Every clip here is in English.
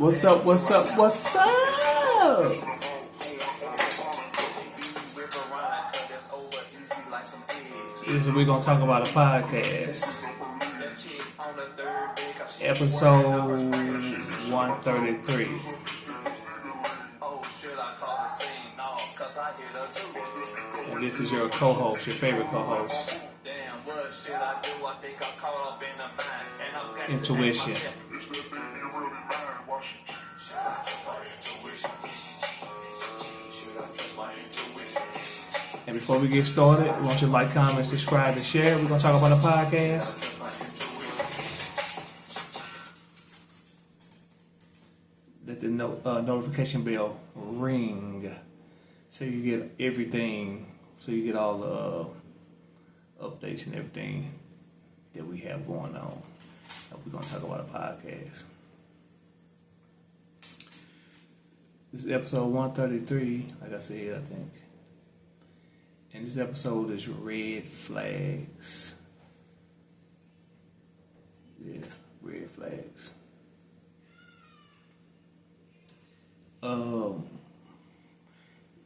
What's up? What's up? What's up? This is we gonna talk about a podcast. Episode 133. And this is your co-host, your favorite co-host, Intuition. And before we get started, we want you to like, comment, subscribe, and share. We're going to talk about a podcast. Let the notification bell ring so you get everything, so you get all the updates and everything that we have going on. We're going to talk about a podcast. This is episode 133, like I said, I think. And this episode is red flags. Yeah, red flags.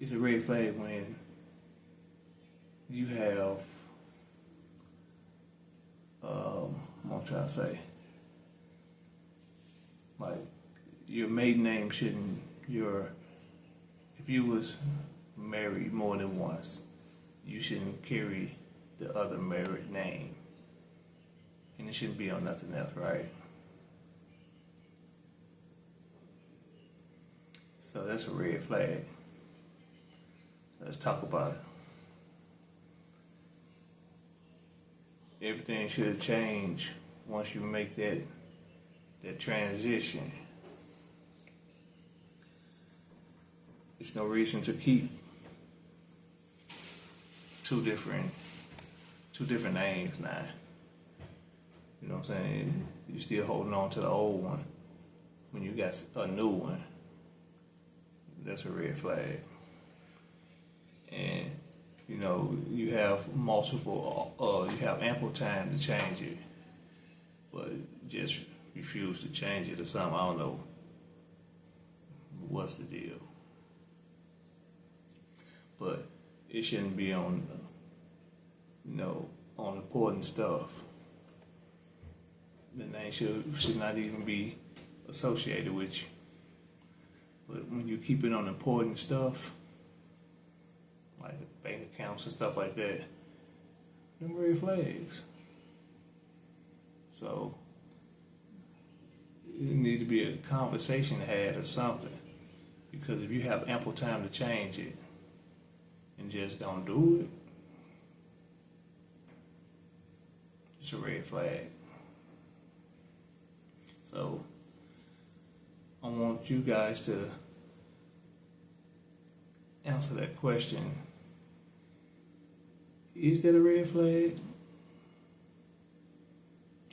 It's a red flag when you have, I'm gonna try to say, like, your maiden name shouldn't, if you was married more than once, you shouldn't carry the other married name. And it shouldn't be on nothing else, right? So that's a red flag. Let's talk about it. Everything should change once you make that transition. There's no reason to keep two different names now. You know what I'm saying? You still holding on to the old one when you got a new one. That's a red flag. And you know, you have you have ample time to change it, but just refuse to change it or something. I don't know what's the deal, but it shouldn't be on, on important stuff. The name should not even be associated with you. But when you keep it on important stuff, like bank accounts and stuff like that, them red flags. So it needs to be a conversation had or something. Because if you have ample time to change it and just don't do it, it's a red flag. So I want you guys to answer that question. Is that a red flag?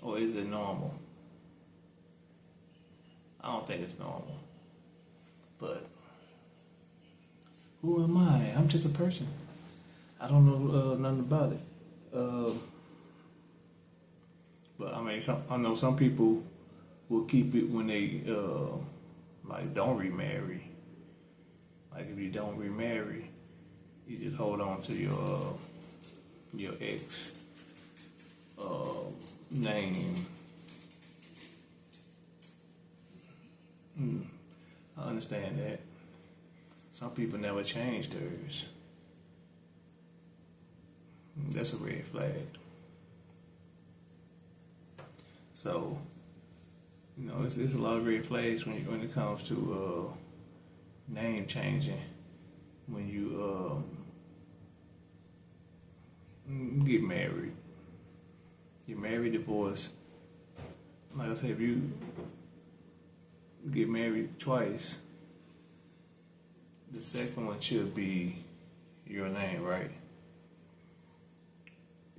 Or is it normal? I don't think it's normal. But who am I? I'm just a person. I don't know nothing about it. But I mean, I know some people will keep it when they don't remarry. Like if you don't remarry, you just hold on to your ex name. I understand that. Some people never change theirs. That's a red flag. So, it's a lot of red flags when it comes to name changing. When you get married, divorce. Like I said, if you get married twice, the second one should be your name, right?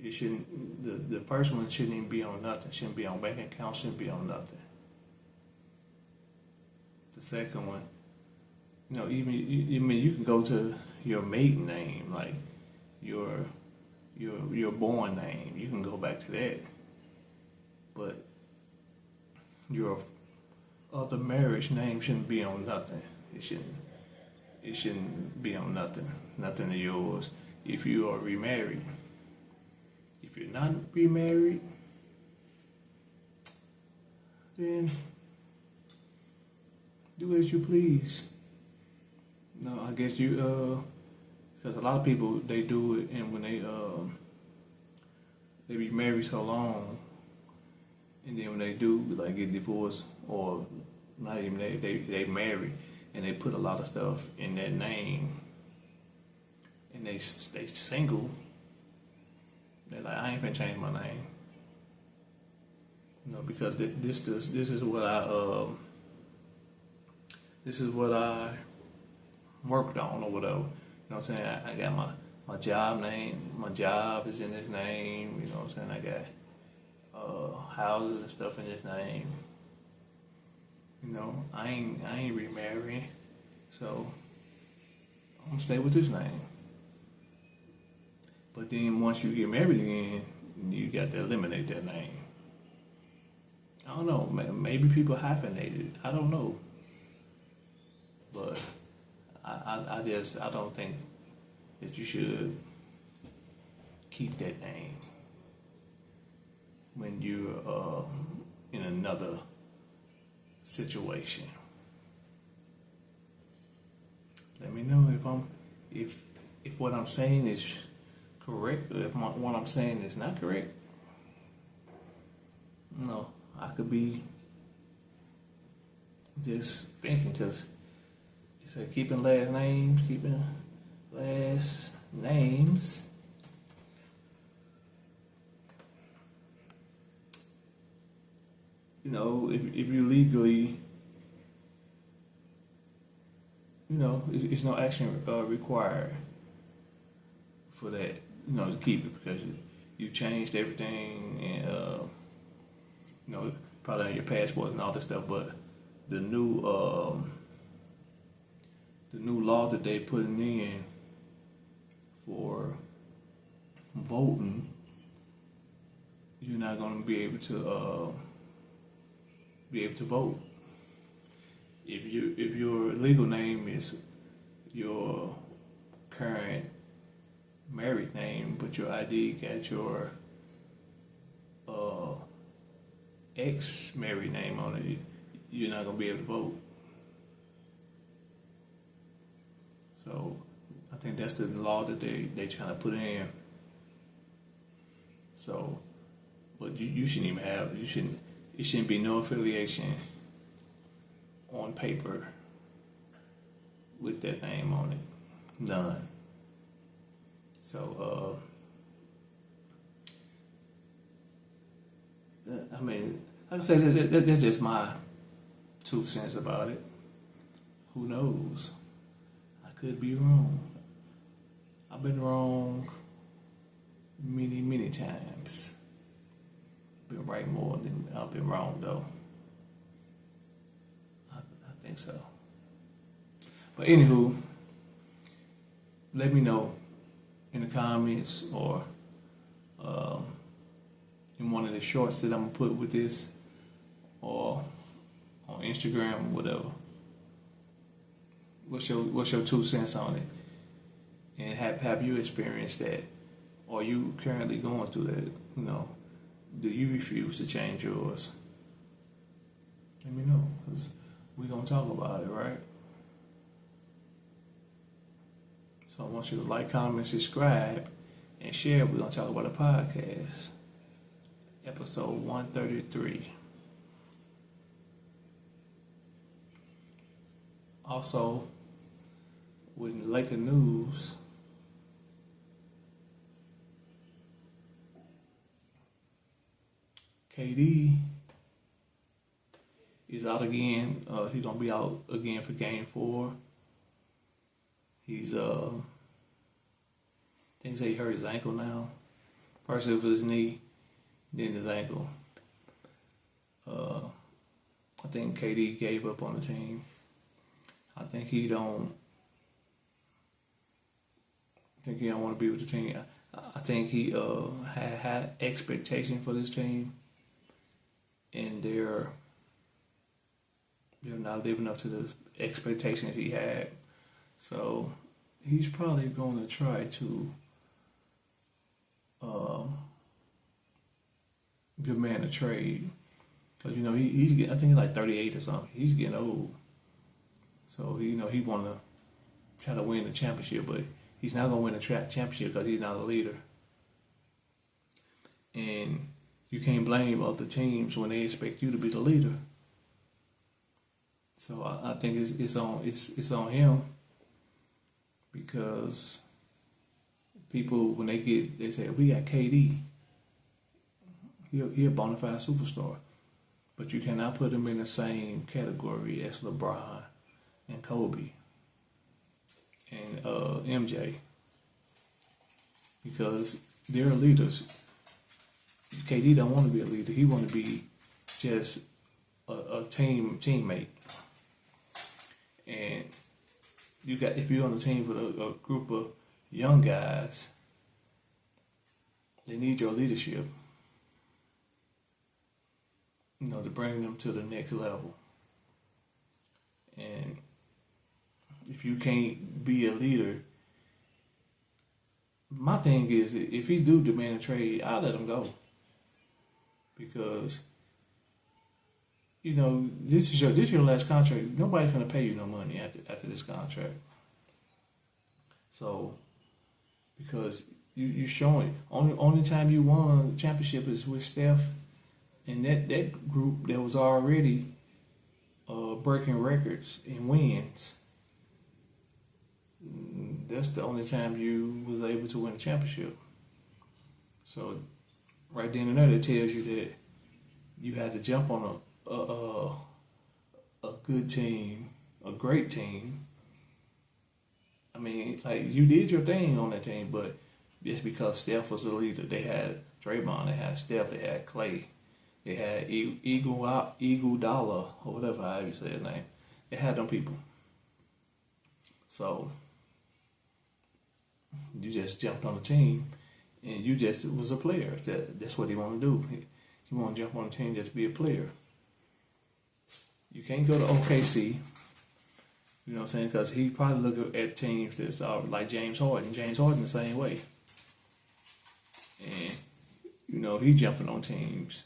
It shouldn't. The first one shouldn't even be on nothing. Shouldn't be on bank account. Shouldn't be on nothing. The second one, you can go to your maiden name, like your born name. You can go back to that, but your the marriage name shouldn't be on nothing. It shouldn't be on nothing. Nothing of yours. If you are remarried. If you're not remarried, then do as you please. No, I guess because a lot of people, they do it, and when they be married so long, and then when they do like get divorced, or not even they marry, and they put a lot of stuff in that name, and they single. They're like, I ain't gonna change my name. Because this is what I worked on or whatever. You know what I'm saying? I got my job name. My job is in this name. You know what I'm saying? I got houses and stuff in this name. I ain't remarrying, so I'm gonna stay with this name. But then once you get married again, you got to eliminate that name. I don't know. Maybe people hyphenate it. I don't know. But I don't think that you should keep that name when you're in another situation. Let me know if what I'm saying is correct, or if what I'm saying is not correct. No, I could be just thinking, because he said keeping last names. If you legally, it's no action required for that, to keep it, because you changed everything, and probably on your passport and all this stuff. But the new law that they putting in for voting, you're not going to be able to vote if your legal name is your current married name, but your ID got your ex-married name on it. You're not going to be able to vote. So I think that's the law that they trying to put in. So, but you shouldn't even have, it shouldn't be no affiliation on paper with that name on it. None. So, I mean, like I said, that's just my 2 cents about it. Who knows? I could be wrong. I've been wrong many, many times. Been right more than I've been wrong, though. I think so. But anywho, let me know in the comments, or in one of the shorts that I'm gonna put with this, or on Instagram or whatever. What's your 2 cents on it? And have you experienced that? Or are you currently going through that? Do you refuse to change yours? Let me know, because we're gonna talk about it, right? So I want you to like, comment, subscribe, and share. We're going to talk about a podcast. Episode 133. Also, with the Laker news, KD is out again. He's going to be out again for Game 4. He's things say he hurt his ankle now. First it was his knee, then his ankle. I think KD gave up on the team. I think he don't want to be with the team. I think he had expectation for this team, and They're not living up to the expectations he had. So he's probably going to try to demand a trade. Because, he's getting, I think he's like 38 or something. He's getting old. So, he want to try to win the championship, but he's not going to win the championship because he's not a leader. And you can't blame other teams when they expect you to be the leader. So I think it's on him, because people, when they say, we got KD, he a bona fide superstar, but you cannot put him in the same category as LeBron and Kobe and MJ, because they're leaders. KD don't want to be a leader. He want to be just a teammate. And if you're on a team with a group of young guys, they need your leadership, to bring them to the next level. And if you can't be a leader, my thing is, if he do demand a trade, I'll let him go. Because, this is your last contract. Nobody's gonna pay you no money after this contract. So, because you showing only time you won a championship is with Steph, and that group that was already breaking records and wins. That's the only time you was able to win a championship. So, right then and there, it tells you that you had to jump on a good team, a great team. I mean, like, you did your thing on that team, but it's because Steph was the leader. They had Draymond, they had Steph, they had Clay, they had Eagle Dollar, or whatever, however you say his name. They had them people. So you just jumped on the team, and you just was a player. That's what he want to do. He want to jump on the team just to be a player. You can't go to OKC. You know what I'm saying? Because he probably look at teams that's like James Harden. James Harden the same way. And, he jumping on teams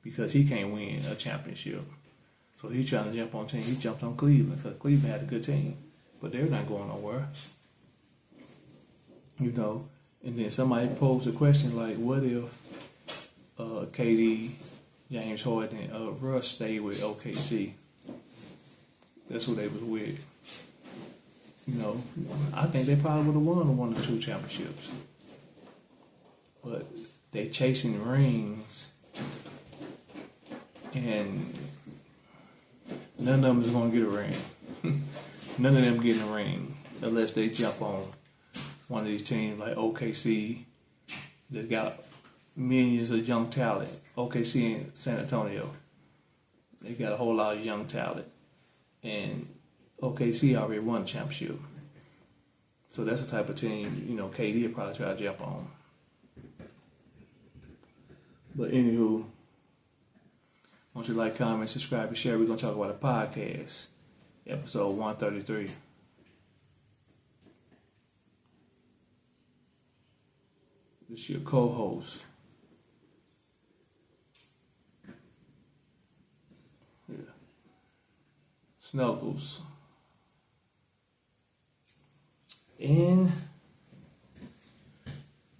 because he can't win a championship. So he's trying to jump on teams. He jumped on Cleveland because Cleveland had a good team. But they're not going nowhere. And then somebody posed a question like, what if KD, James Harden, and Russ stayed with OKC? That's who they was with. I think they probably would have won one or two championships. But they chasing rings, and none of them is going to get a ring. None of them getting a ring unless they jump on one of these teams like OKC that got millions of young talent. OKC and San Antonio, they got a whole lot of young talent. And OKC already won a championship. So that's the type of team, KD will probably try to jump on. But anywho, want you to like, comment, subscribe, and share. We're going to talk about a podcast, episode 133. This is your co-host. Yeah. Snuggles. And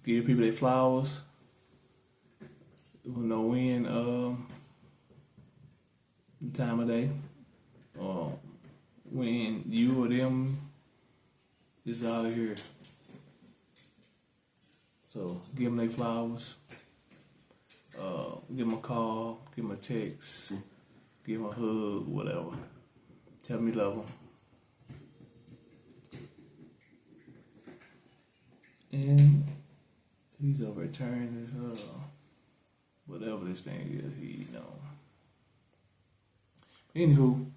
give people their flowers. We'll know when the time of day, or when you or them is out of here. So give them their flowers. Give them a call. Give them a text. Give them a hug. Whatever. Tell them you love them. And he's over returning his whatever this thing is, Anywho,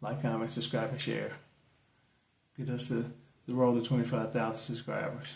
like, comment, subscribe, and share. Get us to the road to 25,000 subscribers.